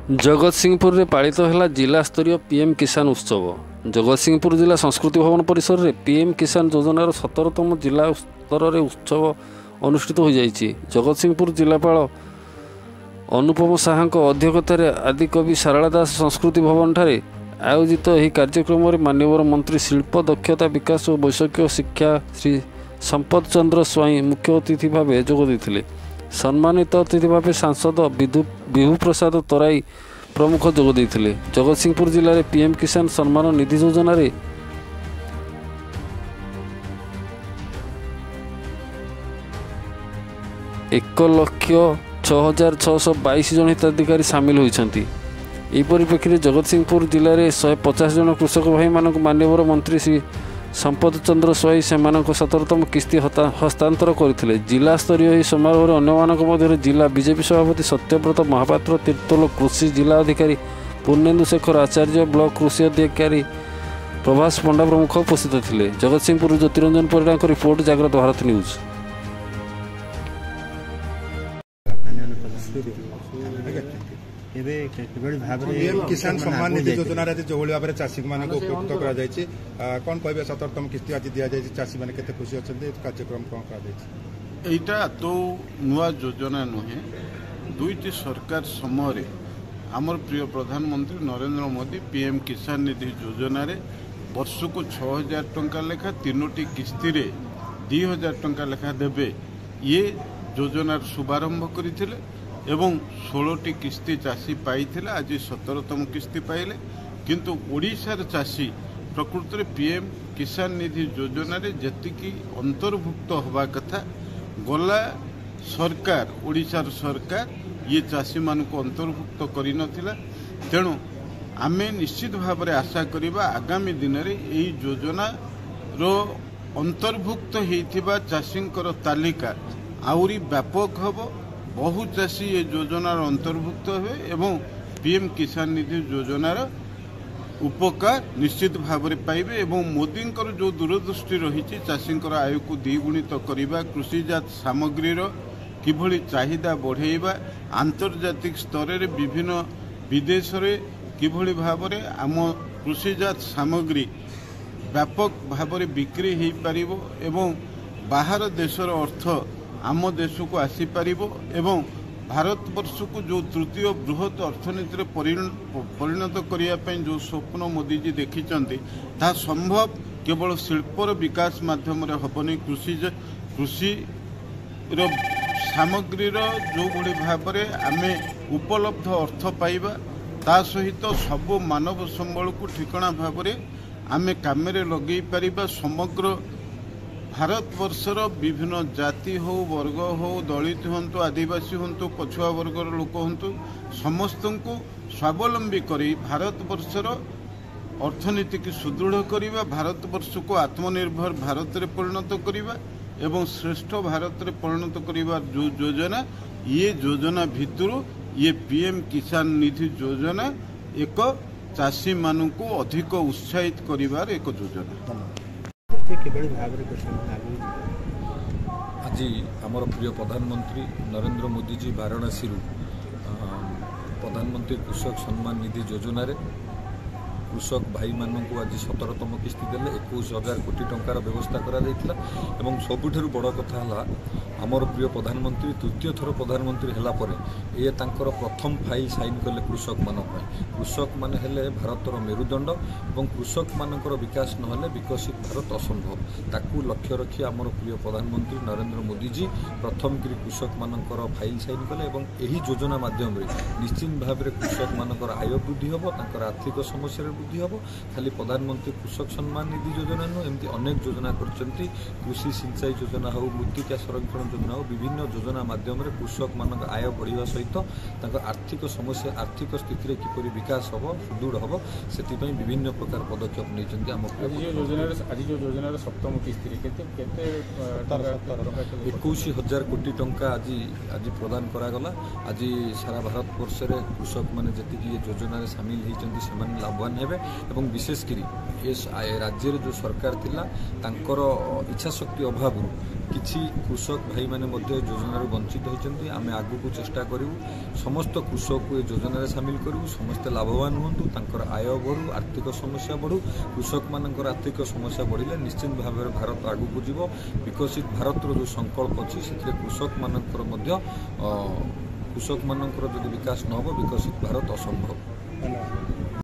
जगतसिंहपुर में पालित है जिला स्तरीय पीएम किसान उत्सव। जगतसिंहपुर जिला संस्कृति भवन परिसर में पीएम किसान योजनार 17तम जिला स्तर में उत्सव अनुष्ठित हो जाइए। जगतसिंहपुर जिलापाल अनुपम साहा अध्यक्षतार आदिकवि सारला दास संस्कृति भवन ठारे आयोजित यह कार्यक्रम में माननीय मंत्री शिल्प दक्षता विकास और वैषयिक शिक्षा श्री संपत चंद्र स्वाई मुख्य अतिथि भाव जोगदे। सम्मानित अतिथि भाव सांसद विभू प्रसाद तराई प्रमुख जोगदे। जगतसिंहपुर जिले में पीएम किसान सम्मान निधि योजना 1,06,622 जन हिताधिकारी सामिल होती। यह परिप्रेक्षी में जगतसिंहपुर जिले में 150 जन कृषक भाई मानक माननीय मंत्री श्री संपत चंद्र स्वाई से 17तम किस्ती हस्तांतर करते। जिला स्तरीय समारोह अन्य जिला बीजेपी सभापति सत्यव्रत महापात्र, तीर्तोल कृषि जिला अधिकारी पूर्णेन्दु शेखर आचार्य, ब्लॉक कृषि अधिकारी प्रभास पंडा प्रमुख उपस्थित थे। जगतसिंहपुर ज्योतिरंजन परिड़ा रिपोर्ट, जागृत भारत न्यूज। किसान सम्मान निधि योजना जो भाव चाषी मान उपयुक्त कौन कह 17तम किस्ती आज दि जाए चाषी मैंने केते खुशी अच्छा कार्यक्रम कौन करा तो नुआ योजना नुहे। दुईटी सरकार समय आमर प्रिय प्रधानमंत्री नरेंद्र मोदी पीएम किसान निधि योजना वर्ष को 6,000 टंका लेखा 3टी किस्ती 2,000 टंका लेखा देवे ये योजनार शुभारंभ करते एवं 16टी किस्ती चाषी पाई आज 17तम किस्ती पाइले। किंतु ओडिशार चाषी प्रकृत में पीएम किसान निधि योजना जी अंतर्भुक्त हवा कथा गला सरकार ओडिशार सरकार ये चाषी मान को अंतर्भुक्त कर नथिला। तेणु आमे निश्चित भाव में आशा करिबा आगामी दिन में यही योजना रो अंतर्भुक्त होइथिबा चाषींकर तालिका आउरी व्यापक हबो। बहु चाषी ये योजनार अंतर्भुक्त हुए एवं पीएम किसान निधि योजनार उपकार निश्चित भाव में पाइबे। एवं मोदी जो दूरदृष्टि रही चाषी आय को द्विगुणित करने, कृषिजात सामग्रीर किभली चाहिदा बढ़ेबा, आंतर्जातिक स्तर में विभिन्न विदेश में किभली भाव में आम कृषिजात सामग्री व्यापक भाव में बिक्री हो पारिबो एवं बाहर देशर अर्थ आम देश को आसीपर एवं भारत वर्ष को जो तृतीय बृहत अर्थनीति परिणत करने जो स्वप्न मोदी जी देखिंट ता संभव केवल शिल्पर विकास माध्यम हेनी। कृषि सामग्रीर जो भली भाव में आमे उपलब्ध अर्थ पाइबा ता सहित सब मानव संबल को ठिकणा भाव में आमे काम लगे पारिबा। समग्र भारत वर्षर विभिन्न जाति हो, वर्ग हो, दलित हूँ, आदिवासी हूँ, पछुआ वर्गर लोक हूँ, समस्त को स्वावलंबी करी भारत वर्षर अर्थनीति की सुदृढ़ करवा, भारत वर्ष को आत्मनिर्भर भारत रे परिणत करवा एवं श्रेष्ठ भारत रे परिणत करवा जो योजना ये योजना भितर ये पीएम किसान निधि योजना एक चाषी मान को अधिक उत्साहित करिवार एक योजना। आज आमर प्रिय प्रधानमंत्री नरेंद्र मोदी जी वाराणसी प्रधानमंत्री कृषक सम्मान निधि योजना कृषक भाई मानक आज 17तम किस्ती देले 21,000 कोटी टंकार व्यवस्था करा सबुठ बड़ कथा आमर प्रिय प्रधानमंत्री तृतीय थर प्रधानमंत्री है ये तांकर प्रथम फाइल साइन कले कृषक मान। कृषक मान हेले भारतर मेरुदंड और कृषक मानकर विकास नहेले विकसित भारत असंभव। ताकू लक्ष्य रखी आमर प्रिय प्रधानमंत्री नरेंद्र मोदी जी प्रथम करी कृषक मानकर फाइल साइन कले यही योजना माध्यम निश्चित भाव में कृषक मानकर आय वृद्धि हम, आर्थिक समस्या वृद्धि हम। खाली प्रधानमंत्री कृषक सम्मान निधि योजना नुह एमती अनेक योजना करछंती। कृषि सिंचाई योजना हो, मृत्तिका संरक्षण योजना हो, विभिन्न योजना माध्यम कृषक मान आय बढ़िया सहित आर्थिक समस्या आर्थिक स्थिति किपरि विकास हम, सुदृढ़ हम, से विभिन्न प्रकार पदक्षेप नहीं। आम योजना 7तम किस्ती 21,000 कोटी टंका आज प्रदान करागला। आज सारा भारत वर्ष में कृषक मैंने जी योजना सामिल होती से लाभवान हेबे एवं विशेषकर राज्य जो सरकार थिला तांकर इच्छा शक्ति अभाव କିଛି କୃଷକ ଭାଇମାନେ ମଧ୍ୟ ଏ ଯୋଜନାରୁ ବଞ୍ଚିତ ହୋଇଛନ୍ତି। ଆମେ ଆଗକୁ ଚେଷ୍ଟା କରିବୁ ସମସ୍ତ କୃଷକକୁ ଏ ଯୋଜନାରେ ସାମିଲ କରିବୁ, ସମସ୍ତେ ଲାଭବାନ ହୁଅନ୍ତୁ, ତାଙ୍କର ଆୟ ବଢ଼ୁ, ଆର୍ଥିକ ସମସ୍ୟା ବଢ଼ୁ। କୃଷକମାନଙ୍କର ଆର୍ଥିକ ସମସ୍ୟା ବଢ଼ିଲେ ନିଶ୍ଚିତ ଭାବରେ ଭାରତ ଆଗକୁ ଯିବ। ବିକଶିତ ଭାରତର ଯେଉଁ ସଂକଳ୍ପ ଅଛି ସେଥିରେ କୃଷକମାନଙ୍କର ମଧ୍ୟ କୃଷକମାନଙ୍କର ଯଦି ବିକାଶ ନ ହେବ ବିକଶିତ ଭାରତ ଅସମ୍ଭବ।